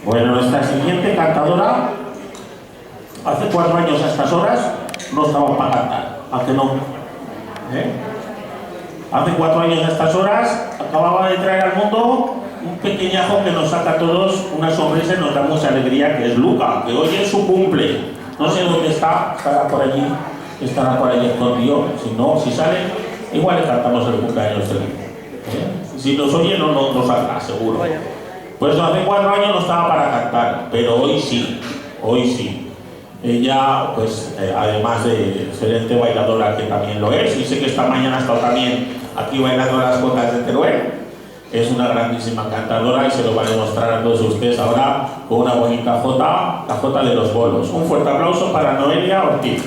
Bueno, nuestra siguiente cantadora, hace 4 años a estas horas no estaba para cantar, ¿a que no? Hace 4 años a estas horas acababa de traer al mundo un pequeñajo que nos saca a todos una sonrisa y nos da mucha alegría, que es Luca, que hoy es su cumple. No sé dónde está, estará por allí escondido. Si no, si sale, igual le cantamos el cumpleaños feliz. Si nos oye, no saldrá, seguro. Pues hace 4 años no estaba para cantar, pero hoy sí, hoy sí. Ella, pues, además de excelente bailadora, que también lo es, y sé que esta mañana ha estado también aquí bailando las cuecas de Teruel, es una grandísima cantadora y se lo va a demostrar a todos ustedes ahora con una bonita jota, la jota de los bolos. Un fuerte aplauso para Noelia Ortiz.